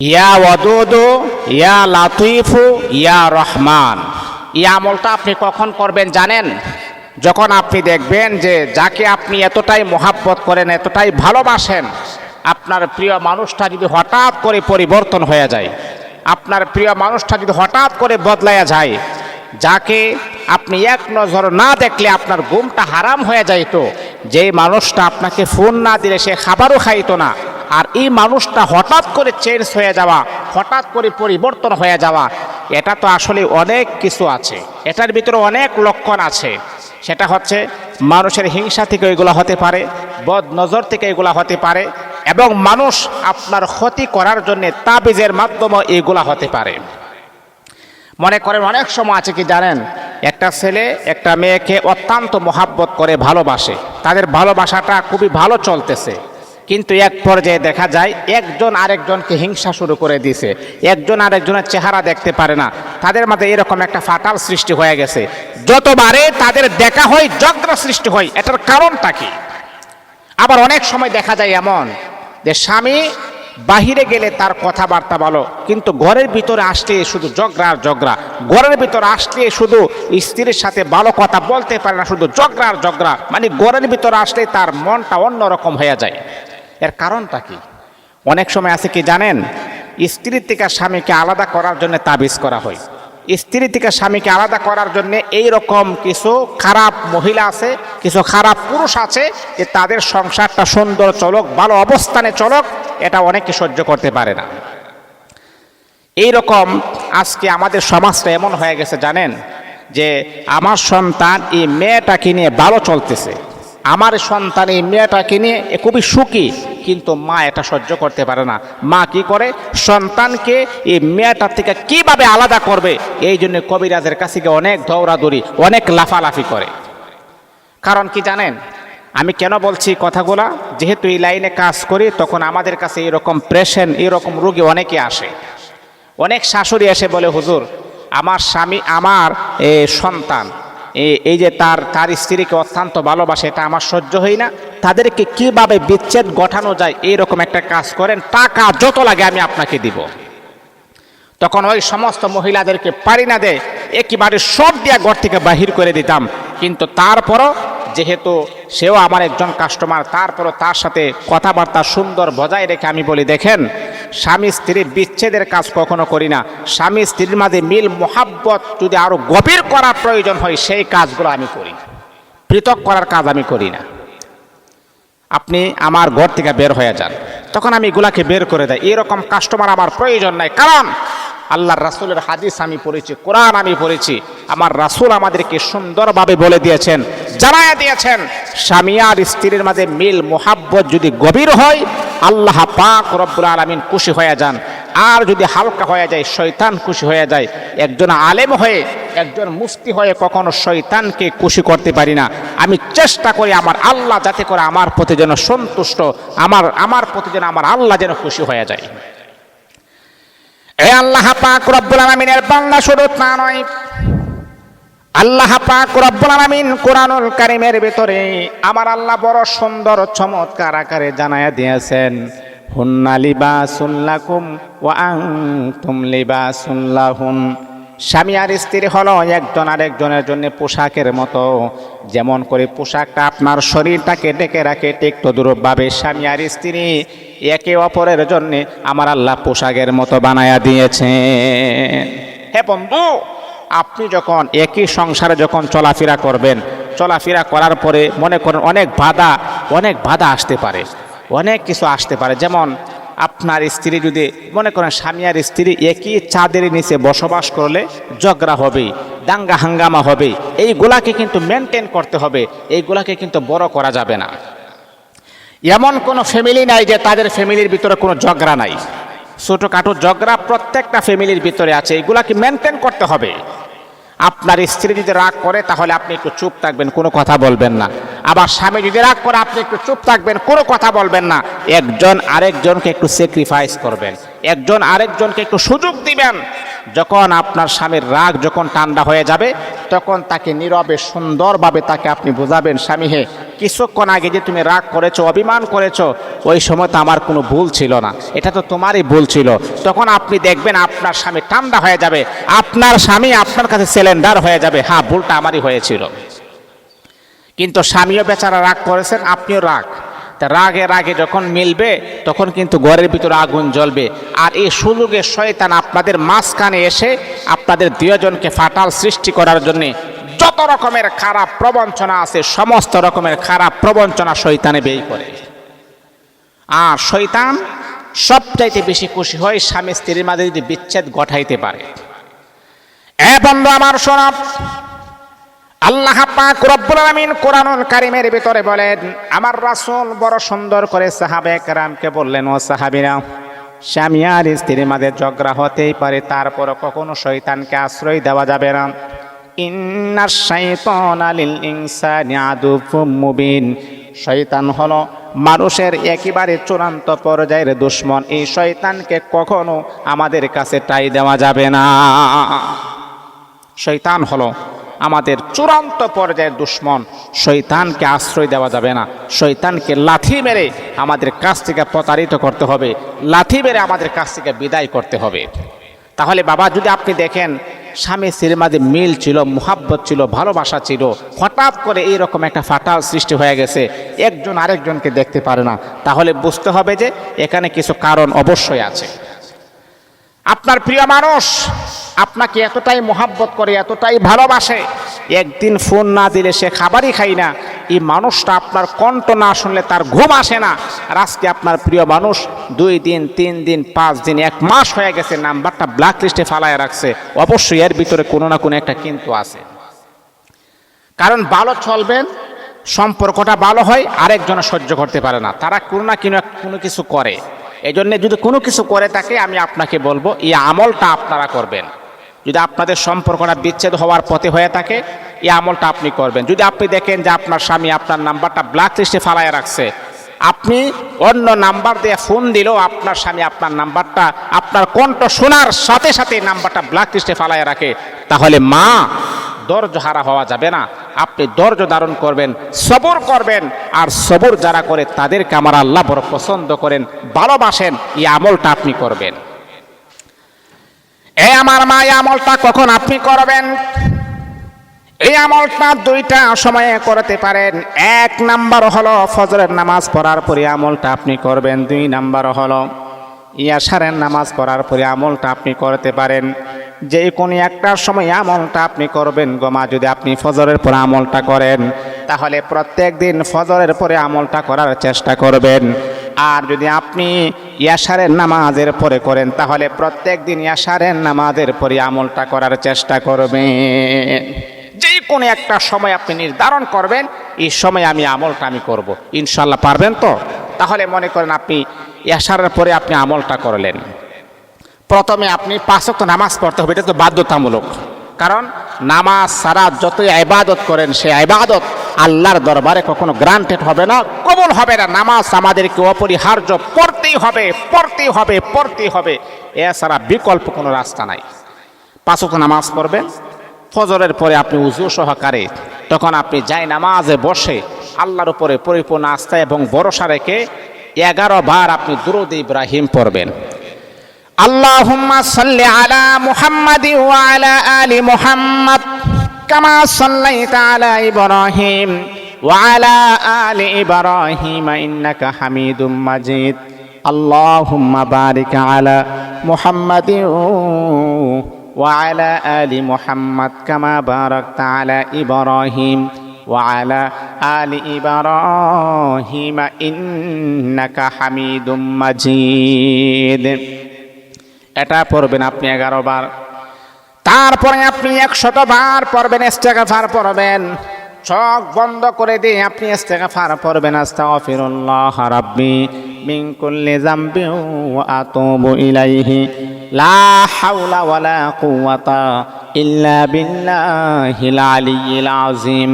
ইয়া ওয়াদুদু ইয়া লাতিফু ইয়া রহমান। এই আমলটা আপনি কখন করবেন জানেন? যখন আপনি দেখবেন যে যাকে আপনি এতটাই মোহাব্বত করেন, এতটাই ভালোবাসেন, আপনার প্রিয় মানুষটা যদি হঠাৎ করে পরিবর্তন হয়ে যায়, আপনার প্রিয় মানুষটা যদি হঠাৎ করে বদলায়া যায়, যাকে আপনি এক নজর না দেখলে আপনার ঘুমটা হারাম হয়ে যাইতো, যেই মানুষটা আপনাকে ফোন না দিলে সে খাবারও খাইতো না, আর এই মানুষটা হঠাৎ করে চেঞ্জ হয়ে যাওয়া, হঠাৎ করে পরিবর্তন হয়ে যাওয়া, এটা তো আসলে অনেক কিছু আছে, এটার ভিতরে অনেক লক্ষণ আছে। সেটা হচ্ছে মানুষের হিংসা থেকে এগুলো হতে পারে, বদ নজর থেকে এগুলো হতে পারে, এবং মানুষ আপনার ক্ষতি করার জন্য তাবিজের মাধ্যমে এগুলা হতে পারে। মনে করেন অনেক সময় আছে কি জানেন, একটা ছেলে একটা মেয়েকে অত্যন্ত মোহাব্বত করে, ভালোবাসে, তাদের ভালোবাসাটা খুবই ভালো চলতেছে, কিন্তু এক পর্যায়ে দেখা যায় একজন আরেকজনকে হিংসা শুরু করে দিয়েছে, একজন আরেকজনের চেহারা দেখতে পারে না, তাদের মধ্যে এরকম একটা ফাটাল সৃষ্টি হয়ে গেছে। যতবারে তাদের দেখা হয় ঝগড়া সৃষ্টি হয়, এটার কারণটা কি? আবার অনেক সময় দেখা যায় এমন যে স্বামী বাহিরে গেলে তার কথাবার্তা ভালো, কিন্তু ঘরের ভিতরে আসলে শুধু ঝগড়া আর ঝগড়া, ঘরের ভিতরে আসলে শুধু স্ত্রীর সাথে ভালো কথা বলতে পারে না, শুধু ঝগড়া আর ঝগড়া, মানে ঘরের ভিতরে আসলে তার মনটা অন্যরকম হয়ে যায়। এর কারণটা কি? অনেক সময় আছে কি জানেন, স্ত্রীর থেকে স্বামীকে আলাদা করার জন্য তাবিজ করা হয়, স্ত্রী থেকে স্বামীকে আলাদা করার জন্য এইরকম কিছু খারাপ মহিলা আছে, কিছু খারাপ পুরুষ আছে, যে তাদের সংসারটা সুন্দর চলক, ভালো অবস্থানে চলক, এটা অনেকে সহ্য করতে পারে না। এইরকম আজকে আমাদের সমাজটা এমন হয়ে গেছে জানেন, যে আমার সন্তান এই মেয়েটাকে নিয়ে ভালো চলতেছে, আমার সন্তান এই মেয়েটাকে নিয়ে খুবই সুখী, কিন্তু মা এটা সহ্য করতে পারে না। মা কি করে, সন্তানকে এই মেয়েটার থেকে কিভাবে আলাদা করবে, এই জন্য কবিরাজের কাছে গিয়ে অনেক দৌড়াদৌড়ি, অনেক লাফালাফি করে। কারণ কি জানেন, আমি কেন বলছি কথাগুলা? যেহেতু এই লাইনে কাজ করি, তখন আমাদের কাছে এরকম পেশেন্ট, এরকম রোগী অনেকে আসে। অনেক শাশুড়ি এসে বলে, হুজুর আমার স্বামী, আমার সন্তান এই যে তার স্ত্রীকে অত্যন্ত ভালোবাসে, এটা আমার সহ্য হয় না, তাদেরকে কিভাবে বিচ্ছেদ ঘটানো যায়, এইরকম একটা কাজ করেন, টাকা যত লাগে আমি আপনাকে দিব। তখন ওই সমস্ত মহিলাদেরকে পারি না দেয় একেবারে সব দিয়া ঘর থেকে বাহির করে দিতাম, কিন্তু তারপরও যেহেতু সেও আমার একজন কাস্টমার, তারপরও তার সাথে কথাবার্তা সুন্দর বজায় রেখে আমি বলি, দেখেন স্বামী স্ত্রী বিচ্ছেদের কাজ কখনো করি না, স্বামী স্ত্রীর মাঝে মিল মোহাব্বত যদি আরো গভীর করার প্রয়োজন হয় সেই কাজগুলো আমি করি, পৃথক করার কাজ আমি করি না। আপনি আমার ঘর থেকে বের হয়ে যান, তখন আমি এগুলাকে বের করে দেয়, এরকম কাস্টমার আমার প্রয়োজন নাই। কারণ আল্লাহর রাসূলের হাদিস আমি পড়েছি, কোরআন আমি পড়েছি, আমার রাসূল আমাদেরকে সুন্দরভাবে বলে দিয়েছেন, জানায়া দিয়েছেন, স্বামী আর স্ত্রীর মাঝে মিল মোহাব্বত যদি গভীর হয়, আল্লাহ পাক রব্বুল আলামিন খুশি হয়ে যান, আর যদি হালকা হয়ে যায় শয়তান খুশি হয়ে যায়। একজন আলেম হয়ে, একজন মুফতি হয়ে কখনো শয়তানকে খুশি করতে পারি না। আমি চেষ্টা করি আমার আল্লাহ যাতে করে আমার প্রতি যেন সন্তুষ্ট, আমার প্রতি যেন আমার আল্লাহ যেন খুশি হয়ে যায়। এই আল্লাহ পাক রব্বুল আলামিনের বান্দা শুধু তা নয়, আল্লাহ পাক রব্বুল আলামিন কোরআনুল কারীমের ভিতরে আমার আল্লাহ বড় সুন্দর চমৎকার আকারে জানায়া দিয়েছেন, হুন্না লিবাসুল লাকুম ওয়া আনতুম লিবাসুল লাহুন। স্বামী আর স্ত্রী হলো একজন আরেকজনের জন্য পোশাকের মতো, যেমন করে পোশাকটা আপনার শরীরটাকে ঢেকে রাখে, ঠিক তদ্রূপভাবে স্বামী আর স্ত্রী একে অপরের জন্য আমার আল্লাহ পোশাকের মতো বানায়া দিয়েছেন। হে বন্ধু, আপনি যখন একই সংসারে যখন চলাফেরা করবেন, চলাফেরা করার পরে মনে করেন অনেক বাধা আসতে পারে, অনেক কিছু আসতে পারে। যেমন আপনার স্ত্রী যদি মনে করেন স্বামী আর স্ত্রী একই চাঁদের নিচে বসবাস করলে ঝগড়া হবে, দাঙ্গা হাঙ্গামা হবে, এইগুলাকে কিন্তু মেনটেন করতে হবে, এইগুলাকে কিন্তু বড় করা যাবে না। এমন কোনো ফ্যামিলি নাই যে তাদের ফ্যামিলির ভিতরে কোনো ঝগড়া নাই, ছোটোখাটো ঝগড়া প্রত্যেকটা ফ্যামিলির ভিতরে আছে, এগুলাকে মেনটেন করতে হবে। আপনার স্ত্রী যদি রাগ করে তাহলে আপনি একটু চুপ থাকবেন, কোনো কথা বলবেন না। আবার স্বামী যদি রাগ করে আপনি একটু চুপ থাকবেন, কোনো কথা বলবেন না। একজন আরেকজনকে একটু স্যাক্রিফাইস করবেন, একজন আরেকজনকে একটু সুযোগ দিবেন। যখন আপনার স্বামীর রাগ যখন ঠান্ডা হয়ে যাবে, তখন তাকে নীরবে সুন্দরভাবে তাকে আপনি বোঝাবেন, স্বামী হে কিছুক্ষণ আগে যে তুমি রাগ করেছো, অভিমান করেছো, ওই সময় তো আমার কোনো ভুল ছিল না, এটা তো তোমারই ভুল ছিল। তখন আপনি দেখবেন আপনার স্বামী ঠান্ডা হয়ে যাবে, আপনার স্বামী আপনার কাছে সিলিন্ডার হয়ে যাবে, হ্যাঁ ভুলটা আমারই হয়েছিল। কিন্তু স্বামীও বেচারা রাগ করেছেন, আপনিও রাগ, তা রাগে রাগে যখন মিলবে তখন কিন্তু ঘরের ভিতরে আগুন জ্বলবে। আর এই সুযোগে শয়তান আপনাদের মাঝখানে এসে আপনাদের দুজনকে ফাটাল সৃষ্টি করার জন্যে যত রকমের খারাপ প্রবঞ্চনা আছে, সমস্ত রকমের খারাপ প্রবঞ্চনা শয়তানে বেই করে। আর শয়তান সবচাইতে বেশি খুশি হয় স্বামী স্ত্রীর মাঝে যদি বিচ্ছেদ ঘটাইতে পারে। বন্ধু আমার শোনো, আল্লাহ পাক রব্বুল আলামিন কোরআনুল কারীমের ভিতরে বলেন, আমার রাসূল বড় সুন্দর করে সাহাবায়ে কেরামকে বললেন, ও সাহাবীরা, স্বামী আর স্ত্রীর মাঝে ঝগড়া হতেই পারে, তারপর কখনো শয়তানকে আশ্রয় দেওয়া যাবে না। ইন্নাশ শাইতানা লিল ইনসানি আদুউম মুবিন, শয়তান হলো মানুষের একেবারে চূড়ান্ত পর্যায়ের দুশমন। এই শয়তানকে কখনো আমাদের কাছে ঠাঁই দেওয়া যাবে না। শয়তান হলো আমাদের চূড়ান্ত পর্যায়ের দুশমন, শয়তানকে আশ্রয় দেওয়া যাবে না। শয়তানকে লাথি মেরে আমাদের কাছ থেকে প্রতারিত করতে হবে, লাথি মেরে আমাদের কাছ থেকে বিদায় করতে হবে। তাহলে বাবা, যদি আপনি দেখেন স্বামী স্ত্রীর মাঝে মিল ছিল, মুহাব্বত ছিল, ভালোবাসা ছিল, হঠাৎ করে এইরকম একটা ফাটাল সৃষ্টি হয়ে গেছে, একজন আরেকজনকে দেখতে পারে না, তাহলে বুঝতে হবে যে এখানে কিছু কারণ অবশ্যই আছে। আপনার প্রিয় মানুষ আপনাকে এতটাই মোহাব্বত করে, এতটাই ভালোবাসে, একদিন ফোন না দিলে সে খাবারই খায় না, এই মানুষটা আপনার কণ্ঠ না শুনলে তার ঘুম আসে না। আর আজকে আপনার প্রিয় মানুষ 2 দিন 3 দিন 5 দিন 1 মাস হয়ে গেছে নাম্বারটা ব্ল্যাক লিস্টে ফালায় রাখছে, অবশ্যই এর ভিতরে কোনো না কোনো একটা কিন্তু আছে। কারণ ভালো চলবেন, সম্পর্কটা ভালো হয়, আরেকজনে সহ্য করতে পারে না, তারা কোনো না কোনো কিছু করে। এই জন্যে যদি কোনো কিছু করে থাকে, আমি আপনাকে বলবো এই আমলটা আপনারা করবেন। যদি আপনাদের সম্পর্কটা বিচ্ছেদ হওয়ার পথে হয়ে থাকে, এই আমলটা আপনি করবেন। যদি আপনি দেখেন যে আপনার স্বামী আপনার নাম্বারটা ব্ল্যাক লিস্টে ফালায় রাখছে, আপনি অন্য নাম্বার দিয়ে ফোন দিলেও আপনার স্বামী আপনার নাম্বারটা আপনার কণ্ঠ শোনার সাথে সাথে নাম্বারটা ব্ল্যাক লিস্টে ফালায় রাখে, তাহলে মা ধৈর্য হারা হওয়া যাবে না। আপনি ধৈর্য ধারণ করবেন, সবর করবেন। আর সবর যারা করে তাদেরকে আমার আল্লাহ বড় পছন্দ করেন, ভালোবাসেন। এই আমলটা আপনি করবেন। এই আমার মা, এই আমলটা কখন আপনি করবেন? এই আমলটা 2টা সময়ে করতে পারেন। 1 নাম্বার হলো ফজরের নামাজ পড়ার পরে আমলটা আপনি করবেন। 2 নাম্বার হলো ইয়াশারের নামাজ পড়ার পরে আমলটা আপনি করতে পারেন। যে কোনো একটা সময় আমলটা আপনি করবেন গোমা। যদি আপনি ফজরের পরে আমলটা করেন, তাহলে প্রত্যেক দিন ফজরের পরে আমলটা করার চেষ্টা করবেন। আর যদি আপনি ইয়াশারের নামাজের পরে করেন, তাহলে প্রত্যেক দিন ইয়াশারের নামাজের পরে আমলটা করার চেষ্টা করবেন। যে কোনো একটা সময় আপনি নির্ধারণ করবেন, এই সময় আমি আমলটা আমি করব। ইনশাল্লাহ পারবেন তো? তাহলে মনে করেন আপনি ইয়াশারের পরে আপনি আমলটা করলেন। প্রথমে আপনি 5 ওয়াক্ত নামাজ পড়তে হবে, এটা তো বাধ্যতামূলক। কারণ নামাজ ছাড়া যতই ইবাদত করেন, সেই ইবাদত আল্লাহর দরবারে কখনো গ্রান্টেড হবে না, কবুল হবে না। নামাজ আমাদেরকে অপরিহার্য পড়তেই হবে, পড়তেই হবে, পড়তেই হবে। এছাড়া বিকল্প কোনো রাস্তা নাই। 5 ওয়াক্ত নামাজ পড়বেন। ফজরের পরে আপনি উযু সহকারে তখন আপনি যাই নামাজে বসে আল্লাহর উপরে পরিপূর্ণ আস্থা এবং ভরসা রেখে 11 বার আপনি দুরূদ ইব্রাহিম পড়বেন। আল্লাহুম্মা সাল্লি আলা মুহাম্মাদি ওয়া আলা আলি মুহাম্মাদ কামা সাল্লাইতা আলা ইব্রাহিম ওয়া আলা আলি ইব্রাহিম ইন্নাকা হামিদুম মাজিদ। আল্লাহুম্মা বারিক আলা মুহাম্মাদি ওয়া আলা আলি মুহাম্মাদ কামা বারাকতা আলা ইব্রাহিম ওয়া আলা আলি ইব্রাহিম ইন্নাকা হামিদুম মাজিদ। এটা পড়বেন আপনি 11 বার। তারপরে আপনি 100 বার পড়বেন, ইস্তেগফার পড়বেন। চোখ বন্ধ করে দিয়ে আপনি ইস্তেগফার পড়বেন। আস্তাগফিরুল্লাহ রাব্বি মিন কুল্লি যামবি ওয়া আতুবু ইলাইহি লা হাওলা ওয়ালা কুওয়াতা ইল্লা বিল্লাহিল আলিয়্যিল আযীম।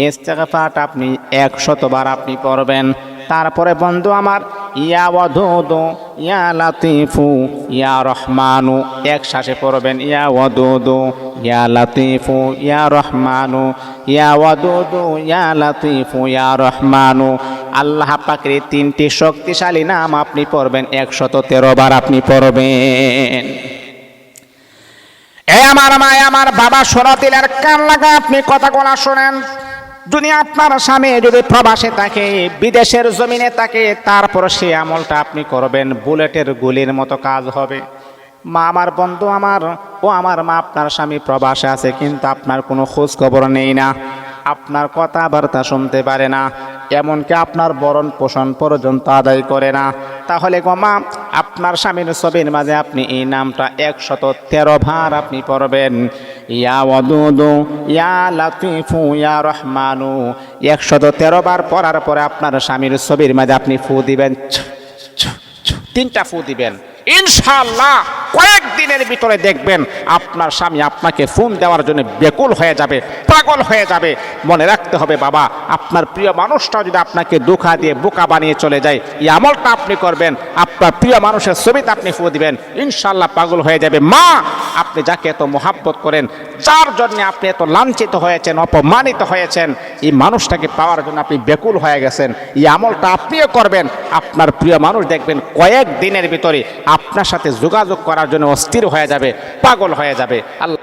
ইস্তেগফারটা আপনি 100 বার আপনি পড়বেন। তারপরে বন্ধু আমার ইয়া ওয়াদুদু ইয়া লাতিফু ইয়া রহমানু, এক শ্বাসে পড়বেন ইয়া ওয়াদুদু ইয়া লাতিফু ইয়া রহমানু, ইয়া ওয়াদুদু ইয়া লাতিফু ইয়া রহমানু। আল্লাহ পাকের তিনটি শক্তিশালী নাম আপনি পড়বেন, 113 বার আপনি পড়বেন। এ আমার মা, আমার বাবা, শোনাতিলের কান লাগা আপনি কথাগুলো শোনেন। দুনিয়া আপনার স্বামী যদি প্রবাসে থাকে, বিদেশের জমিনে থাকে, তারপর সেই আমলটা আপনি করবেন, বুলেটের গুলির মতো কাজ হবে। মা আমার, বন্ধু আমার, ও আমার মা, আপনার স্বামী প্রবাসে আছে কিন্তু আপনার কোনো খোঁজ খবর নেই না, আপনার কথাবার্তা শুনতে পারে না, এমনকি আপনার ভরণ পোষণ পর্যন্ত আদায় করে না। তাহলে গো মা, আপনার স্বামীর ছবির মাঝে আপনি এই নামটা 113 বার আপনি পড়বেন, ইয়া ওয়াদুদু ইয়া লাতিফু ইয়া রহমানু। 113 বার পড়ার পরে আপনার স্বামীর ছবির মাঝে আপনি ফু দিবেন, 3টা ফু দিবেন। ইনশাআল্লাহ কয়েকদিনের ভিতরে দেখবেন আপনার স্বামী আপনাকে ফোন দেওয়ার জন্য বেকুল হয়ে যাবে, পাগল হয়ে যাবে। মনে রাখতে হবে বাবা, আপনার প্রিয় মানুষটা যদি আপনাকে ধোঁকা দিয়ে বোকা বানিয়ে চলে যায়, এই আমলটা আপনি করবেন, আপনার প্রিয় মানুষের ছবিতে আপনি ফু দিবেন, ইনশাআল্লাহ পাগল হয়ে যাবে। মা, আপনি যাকে এত মহাব্বত করেন, যার জন্য আপনি এত লাঞ্ছিত হয়েছেন, অপমানিত হয়েছেন, এই মানুষটাকে পাওয়ার জন্য আপনি বেকুল হয়ে গেছেন, এই আমলটা আপনিও করবেন। আপনার প্রিয় মানুষ দেখবেন কয়েক দিনের ভিতরে আপনার সাথে যোগাযোগ করার জন্য অস্থির হয়ে যাবে, পাগল হয়ে যাবে। আল্লাহ